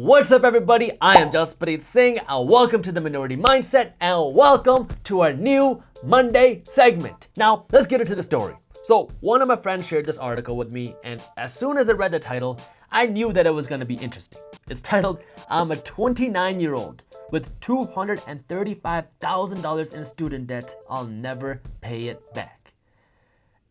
What's up, everybody? I am Jasprit Singh and welcome to the Minority Mindset and welcome to our new Monday segment. Now, let's get into the story. So, one of my friends shared this article with me, and as soon as I read the title, I knew that it was going to be interesting. It's titled, I'm a 29-year-old with $235,000 in student debt. I'll never pay it back.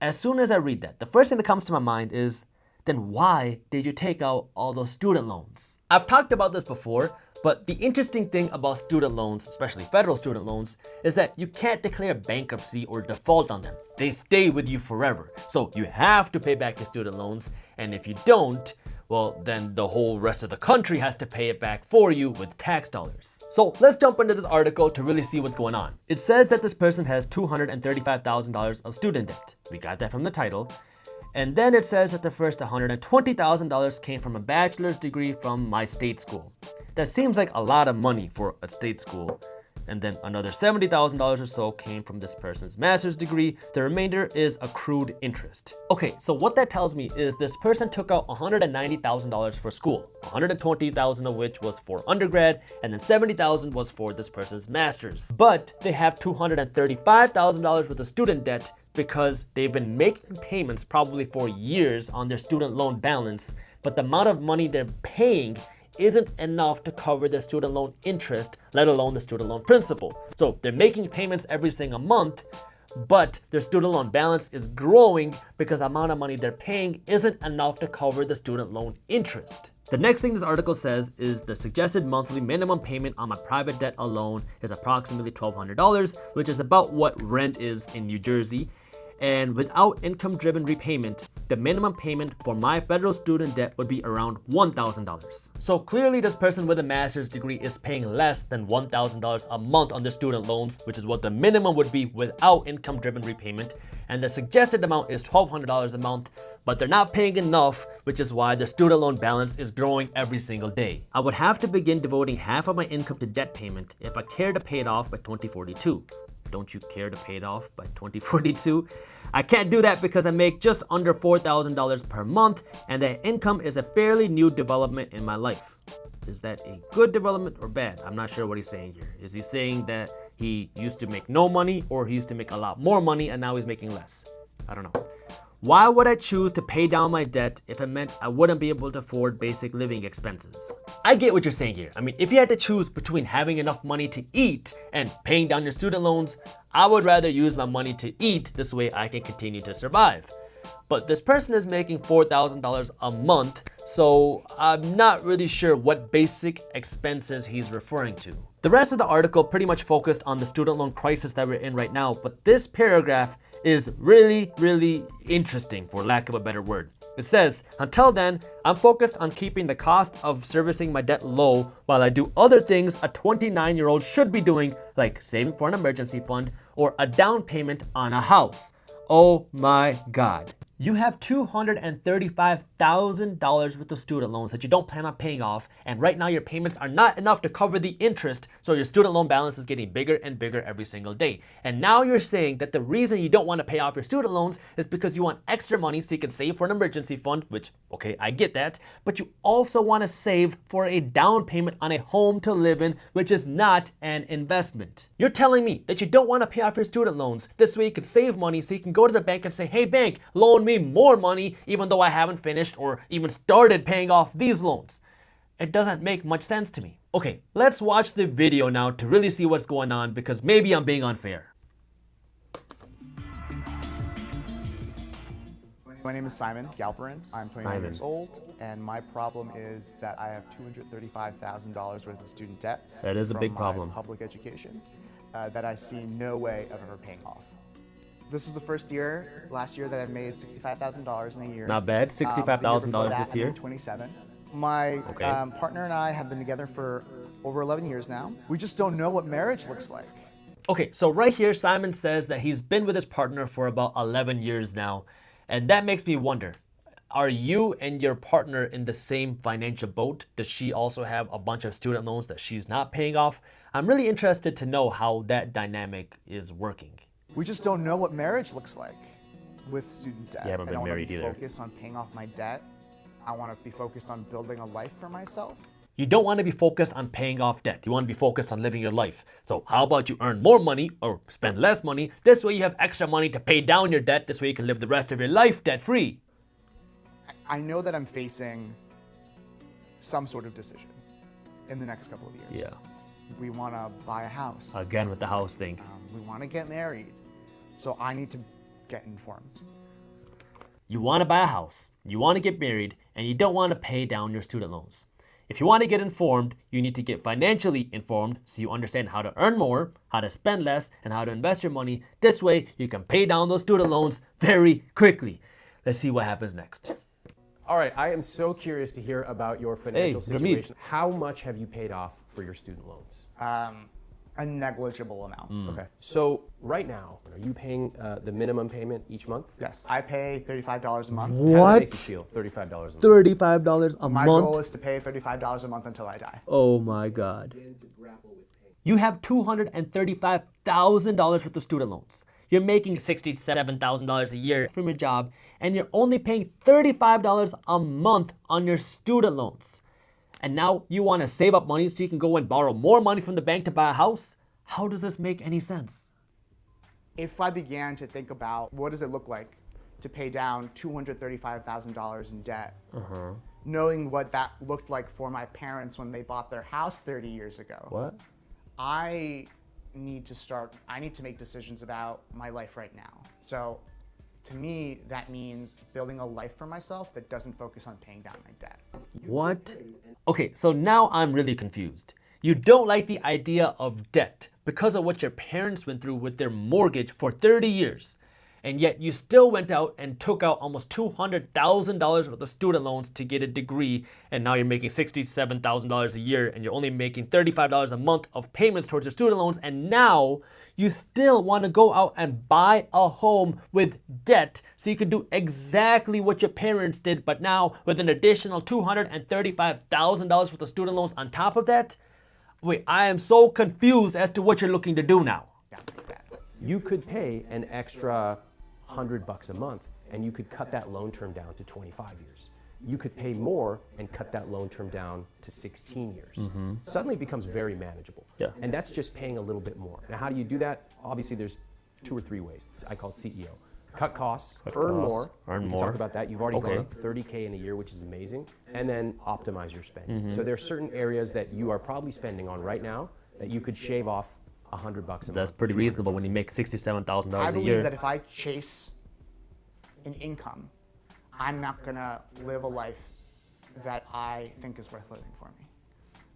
As soon as I read that, the first thing that comes to my mind is, then why did you take out all those student loans? I've talked about this before, but the interesting thing about student loans, especially federal student loans, is that you can't declare bankruptcy or default on them. They stay with you forever. So you have to pay back your student loans, and if you don't, well, then the whole rest of the country has to pay it back for you with tax dollars. So let's jump into this article to really see what's going on. It says that this person has $235,000 of student debt. We got that from the title. And then it says that the first $120,000 came from a bachelor's degree from my state school. That seems like a lot of money for a state school. And then another $70,000 or so came from this person's master's degree. The remainder is accrued interest. Okay, so what that tells me is this person took out $190,000 for school, $120,000 of which was for undergrad, and then $70,000 was for this person's master's. But they have $235,000 worth of student debt because they've been making payments probably for years on their student loan balance, but the amount of money they're paying isn't enough to cover their student loan interest, let alone the student loan principal. So they're making payments every single month, but their student loan balance is growing because the amount of money they're paying isn't enough to cover the student loan interest. The next thing this article says is the suggested monthly minimum payment on my private debt alone is approximately $1,200, which is about what rent is in New Jersey. And without income-driven repayment, the minimum payment for my federal student debt would be around $1,000. So clearly this person with a master's degree is paying less than $1,000 a month on their student loans, which is what the minimum would be without income-driven repayment. And the suggested amount is $1,200 a month, but they're not paying enough, which is why their student loan balance is growing every single day. I would have to begin devoting half of my income to debt payment if I care to pay it off by 2042. Don't you care to pay it off by 2042? I can't do that because I make just under $4,000 per month, and that income is a fairly new development in my life. Is that a good development or bad? I'm not sure what he's saying here. Is he saying that he used to make no money, or he used to make a lot more money and now he's making less? I don't know. Why would I choose to pay down my debt if it meant I wouldn't be able to afford basic living expenses? I get what you're saying here. I mean, if you had to choose between having enough money to eat and paying down your student loans, I would rather use my money to eat. This way I can continue to survive. But this person is making $4,000 a month, so I'm not really sure what basic expenses he's referring to. The rest of the article pretty much focused on the student loan crisis that we're in right now, but this paragraph is really interesting, for lack of a better word. It says, until then, I'm focused on keeping the cost of servicing my debt low while I do other things a 29-year-old should be doing, like saving for an emergency fund or a down payment on a house. Oh my God. You have $235,000 worth of student loans that you don't plan on paying off, and right now your payments are not enough to cover the interest, so your student loan balance is getting bigger and bigger every single day. And now you're saying that the reason you don't want to pay off your student loans is because you want extra money so you can save for an emergency fund, which, okay, I get that, but you also want to save for a down payment on a home to live in, which is not an investment. You're telling me that you don't want to pay off your student loans. This way you could save money so you can go to the bank and say, hey bank, loan me more money even though I haven't finished or even started paying off these loans. It doesn't make much sense to me. Okay, let's watch the video now to really see what's going on, because maybe I'm being unfair. My name is Simon Galperin. I'm 29 years old, and my problem is that I have $235,000 worth of student debt. That is a big problem. From my public education that I see no way of ever paying off. This was the first year, last year, that I've made $65,000 in a year. Not bad, $65,000 this year. I'm 27. My partner and I have been together for over 11 years now. We just don't know what marriage looks like. Okay, so right here, Simon says that he's been with his partner for about 11 years now. And that makes me wonder, are you and your partner in the same financial boat? Does she also have a bunch of student loans that she's not paying off? I'm really interested to know how that dynamic is working. We just don't know what marriage looks like with student debt. You haven't been married either. I don't want to be focused on paying off my debt. I want to be focused on building a life for myself. You don't want to be focused on paying off debt. You want to be focused on living your life. So how about you earn more money or spend less money? This way you have extra money to pay down your debt. This way you can live the rest of your life debt-free. I know that I'm facing some sort of decision in the next couple of years. Yeah. We want to buy a house. Again with the house thing. We want to get married. So I need to get informed. You want to buy a house, you want to get married, and you don't want to pay down your student loans. If you want to get informed, you need to get financially informed so you understand how to earn more, how to spend less, and how to invest your money. This way, you can pay down those student loans very quickly. Let's see what happens next. All right, I am so curious to hear about your financial situation. How much have you paid off for your student loans? A negligible amount. Okay, so right now, are you paying the minimum payment each month? Yes, I pay $35 a month. How does that make you feel? $35 a month. $35 a My month? goal is to pay $35 a month until I die. Oh my God. You have $235,000 worth of student loans. You're making $67,000 a year from your job, and you're only paying $35 a month on your student loans. And now you want to save up money so you can go and borrow more money from the bank to buy a house? How does this make any sense? If I began to think about what does it look like to pay down $235,000 in debt, knowing what that looked like for my parents when they bought their house 30 years ago, What? I need to make decisions about my life right now. So to me, that means building a life for myself that doesn't focus on paying down my debt. What? Okay, so now I'm really confused. You don't like the idea of debt because of what your parents went through with their mortgage for 30 years. And yet you still went out and took out almost $200,000 worth of student loans to get a degree, and now you're making $67,000 a year, and you're only making $35 a month of payments towards your student loans, and now you still want to go out and buy a home with debt so you can do exactly what your parents did, but now with an additional $235,000 worth of student loans on top of that? Wait, I am so confused as to what you're looking to do now. Yeah, like that. You could pay an extra $100 a month, and you could cut that loan term down to 25 years. You could pay more and cut that loan term down to 16 years. Suddenly it becomes very manageable. Yeah. And that's just paying a little bit more. Now, how do you do that? Obviously, there's 2 or 3 ways. I call it CEO. Cut costs, earn more. Earn We can more. talk about that. You've already Okay. gone up $30K in a year, which is amazing. And then optimize your spend. So there are certain areas that you are probably spending on right now that you could shave off $100 a month. That's pretty reasonable when you make $67,000 I a believe year. that if I chase an income, I'm not gonna live a life that I think is worth living for me.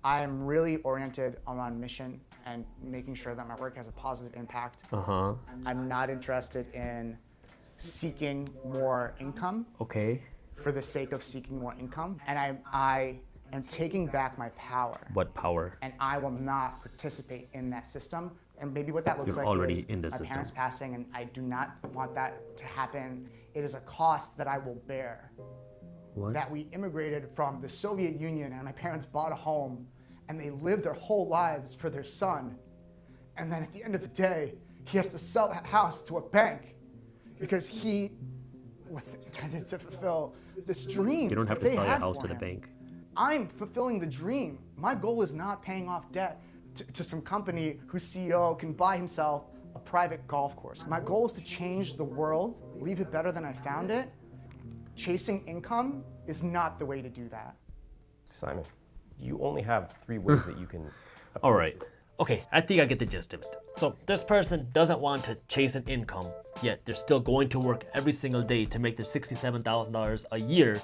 I am really oriented on mission and making sure that my work has a positive impact. I'm not interested in seeking more income Okay. for the sake of seeking more income. And I am taking back my power. What power? And I will not participate in that system. And maybe what that looks You're like already is in the my system. parents passing, and I do not want that to happen. It is a cost that I will bear. What? That we immigrated from the Soviet Union, and my parents bought a home, and they lived their whole lives for their son. And then at the end of the day, he has to sell that house to a bank because he was intended to fulfill this dream. You don't have to that they sell your had house for to the him. bank. I'm fulfilling the dream. My goal is not paying off debt to some company whose CEO can buy himself a private golf course. My goal is to change the world, leave it better than I found it. Chasing income is not the way to do that. Simon, you only have 3 ways that you can. All right. Okay, I think I get the gist of it. So this person doesn't want to chase an income, yet they're still going to work every single day to make their $67,000 a year,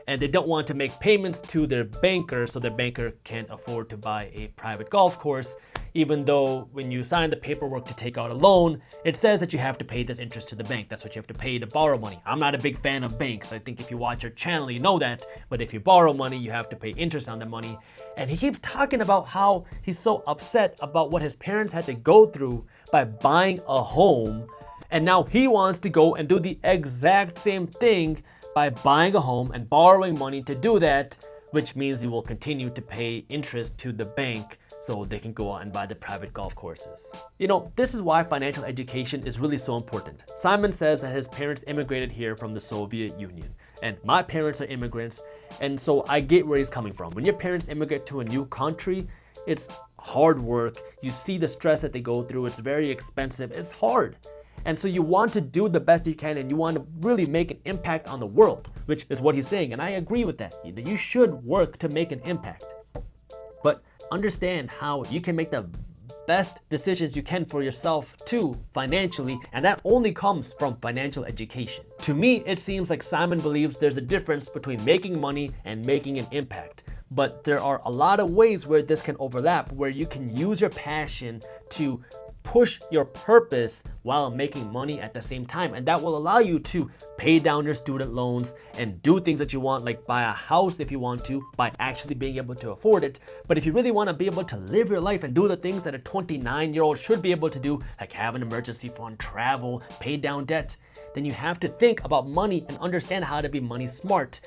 and they don't want to make payments to their banker so their banker can't afford to buy a private golf course, even though when you sign the paperwork to take out a loan, it says that you have to pay this interest to the bank. That's what you have to pay to borrow money. I'm not a big fan of banks. I think if you watch our channel, you know that. But if you borrow money, you have to pay interest on the money. And he keeps talking about how he's so upset about what his parents had to go through by buying a home. And now he wants to go and do the exact same thing by buying a home and borrowing money to do that, which means you will continue to pay interest to the bank so they can go out and buy the private golf courses. You know, this is why financial education is really so important. Simon says that his parents immigrated here from the Soviet Union, and my parents are immigrants, and so I get where he's coming from. When your parents immigrate to a new country, it's hard work. You see the stress that they go through. It's very expensive. It's hard. And so you want to do the best you can, and you want to really make an impact on the world, which is what he's saying. And I agree with that. You should work to make an impact. But understand how you can make the best decisions you can for yourself too, financially, and that only comes from financial education. To me, it seems like Simon believes there's a difference between making money and making an impact. But there are a lot of ways where this can overlap, where you can use your passion to push your purpose while making money at the same time, and that will allow you to pay down your student loans and do things that you want, like buy a house if you want to, by actually being able to afford it. But if you really want to be able to live your life and do the things that a 29-year-old should be able to do, like have an emergency fund, travel, pay down debt, then you have to think about money and understand how to be money smart.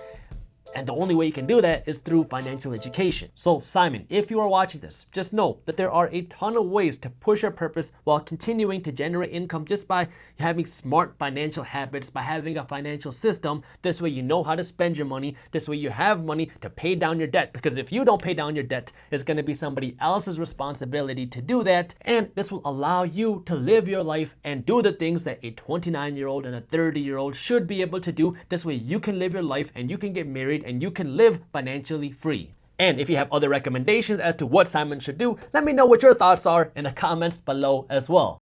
And the only way you can do that is through financial education. So Simon, if you are watching this, just know that there are a ton of ways to push your purpose while continuing to generate income just by having smart financial habits, by having a financial system. This way you know how to spend your money. This way you have money to pay down your debt. Because if you don't pay down your debt, it's going to be somebody else's responsibility to do that. And this will allow you to live your life and do the things that a 29-year-old and a 30-year-old should be able to do. This way you can live your life and you can get married and you can live financially free. And if you have other recommendations as to what Simon should do, let me know what your thoughts are in the comments below as well.